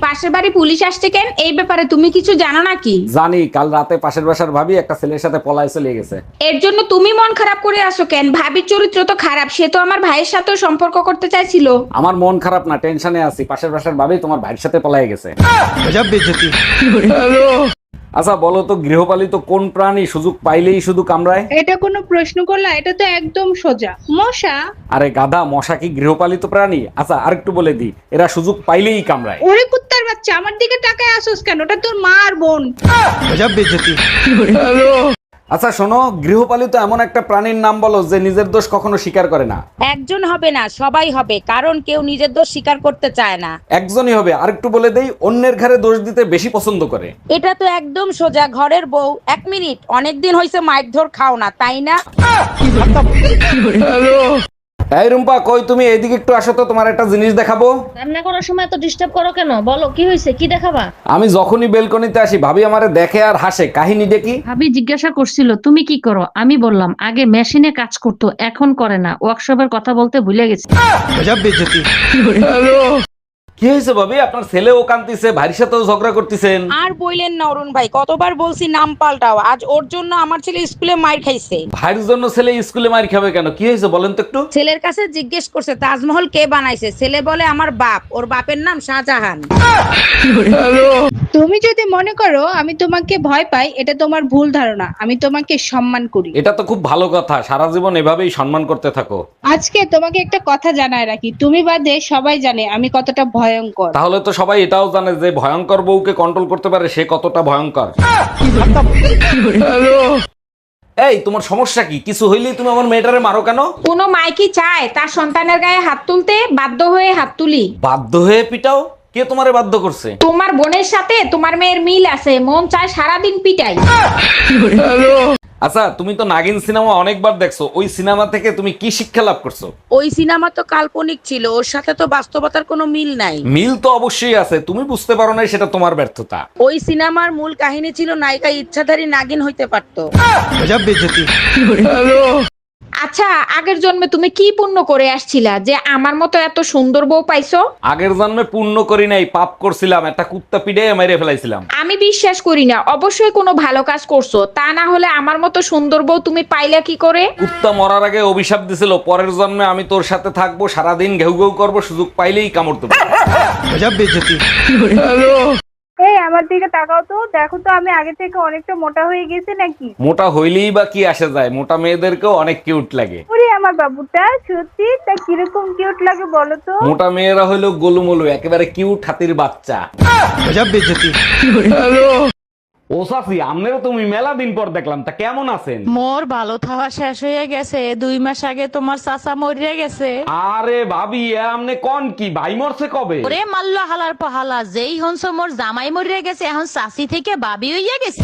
পাশের বাড়ি পুলিশ আসছে কেন? এই ব্যাপারে তুমি কিছু জানো নাকি? জানি, কাল রাতে পাশের বাসার ভাবি একটা ছেলের সাথে পলায় চলে গেছে। এর জন্য তুমি মন খারাপ করে আসো কেন? ভাবির চরিত্র তো খারাপ, সে তো আমার ভাইয়ের সাথেও সম্পর্ক করতে চাইছিল। আমার মন খারাপ না, টেনশনে আছি। পাশের বাসার ভাবি তোমার ভাইয়ের সাথে পলায় গেছে। আচ্ছা বলো তো, গৃহপালিত কোন প্রাণী সুযোগ পাইলেই শুধু কামড়ায়? এটা কোনো প্রশ্ন করলা? এটা তো একদম সোজা, মশা। আরে গাধা, মশা কি গৃহপালিত প্রাণী? আচ্ছা আরেকটু বলে দিই, এরা সুযোগ পাইলেই কামড়ায়। ওরে কুত্তার বাচ্চা, আমার দিকে তাকায় আসোস কেন? ওটা তোর মা আর বোন। আচ্ছা শোনো, গৃহপালিত এমন একটা প্রাণীর নাম বলো যে নিজের দোষ কখনো স্বীকার করে না। একজন হবে না, সবাই হবে, কারণ কেউ নিজের দোষ স্বীকার করতে চায় না। একজনই হবে। আরেকটু বলে দেই, অন্যের ঘাড়ে দোষ দিতে বেশি পছন্দ করে। এটা তো একদম সোজা, ঘরের বউ। এক মিনিট, অনেকদিন হয়েছে মাইর ধর খাও না, তাই না? এই রুম্পা, কই তুমি? এইদিকে একটু আসো তো, তোমার একটা জিনিস দেখাবো। রান্না করার সময় তো ডিস্টার্ব করো কেন? বলো কি হয়েছে, কি দেখাবা? আমি যখনই বেলকনিতে আসি ভাবি আমারে দেখে আর হাসে, কাহিনী দেখি। ভাবি জিজ্ঞাসা করছিল তুমি কি করো, আমি বললাম আগে মেশিনে কাজ করতো এখন করে না, ওয়ার্কশপের কথা বলতে ভুলে গেছি। কি হয়েছে ভাবি? আপনার ছেলেও কাঁদতেছে, ভাইয়ের সাথেও ঝগড়া করতেছেন। আর বইলেন না অরুণ ভাই, কতবার বলছি নাম পাল্টাও। আজ ওর জন্য আমার ছেলে স্কুলে মাইর খাইছে। ভাইয়ের জন্য ছেলে স্কুলে মার খাবে কেন? কি হয়েছে বলেন তো একটু। ছেলের কাছে জিজ্ঞেস করছে তাজমহল কে বানাইছে, ছেলে বলে আমার বাপ, ওর বাপের নাম শাহজাহান। তুমি যদি মনে করো আমি তোমাকে ভয় পাই, এটা তোমার ভুল ধারণা। আমি তোমাকে সম্মান করি। এটা তো খুব ভালো কথা, সারা জীবন এভাবেই সম্মান করতে থাকো। আজকে তোমাকে একটা কথা জানায় রাখি, তুমি বাদে সবাই জানে আমি কতটা ভয়ঙ্কর। তাহলে তো সবাই এটাও জানে যে ভয়ঙ্কর বউকে কন্ট্রোল করতে পারে সে কতটা ভয়ঙ্কর। এই তোমার সমস্যা কি? কিছু হইলেই তুমি আমার মেয়েটারে মারো কেন? কোনো মাই কি চায় তার সন্তানের গায়ে হাত তুলতে? বাধ্য হয়ে হাত তুলি। বাধ্য হয়ে পিটাও? কে তোমারে বাধ্য করছে? তোমার বোনের সাথে তোমার মেয়ের মিল আছে, মন চায় সারাদিন পিটাই। আচ্ছা তুমি তো নাগিন সিনেমা অনেকবার দেখছো, ওই সিনেমা থেকে তুমি কি শিক্ষা লাভ করছো? ওই সিনেমা তো কাল্পনিক ছিল, ওর সাথে তো বাস্তবতার কোনো মিল নাই। মিল তো অবশ্যই আছে, তুমি বুঝতে পারো না, সেটা তোমার ব্যর্থতা। ওই সিনেমার মূল কাহিনী ছিল নায়িকা ইচ্ছাধারী নাগিন হইতে পারতো। আচ্ছা, আগের জন্মে তুমি কি পুণ্য করে আসছিলা যে আমার মতো এত সুন্দর বউ পাইছো? আগের জন্মে পুণ্য করি নাই, পাপ করছিলাম, একটা কুত্তা পিড়ে মেরে ফেলাইছিলাম। আমি বিশ্বাস করি না, অবশ্যই কোনো ভালো কাজ করছো, তা না হলে আমার মতো সুন্দর বউ তুমি পাইলা কি করে? কুত্তা মরার আগে অভিশাপ দিছিল, পরের জন্মে আমি তোর সাথে থাকবো, সারাদিন ঘেউ ঘেউ করবো, সুযোগ পাইলেই কামড় দেবো। এই আমার দিকে তাকাও তো, দেখো তো আমি আগে থেকে অনেকটা মোটা হয়ে গেছি নাকি? মোটা হইলেই বা কি আসে যায়, মোটা মেয়েদেরকেও অনেক কিউট লাগে। ওরে আমার বাবুটা, সত্যি তা কিরকম কিউট লাগে বলো তো? মোটা মেয়েরা হইলো গোলুমলু, একেবারে কিউট হাতির বাচ্চা। ও সাফি, আমনেরও তুমি মেলা দিন পর দেখলাম, তা কেমন আছেন? মোর ভালো থাওয়া শেষ হয়ে গেছে, 2 মাস আগে তোমার চাচা মরিয়া গেছে। আরে ভাবি, এ আমনে কোন কি? ভাই মরছে কবে? ওরে মাল্লা হালার পাহালা, যেই হনস মোর জামাই মরিয়া গেছে, এখন চাচি থেকে বাবি হইয়া গেছে।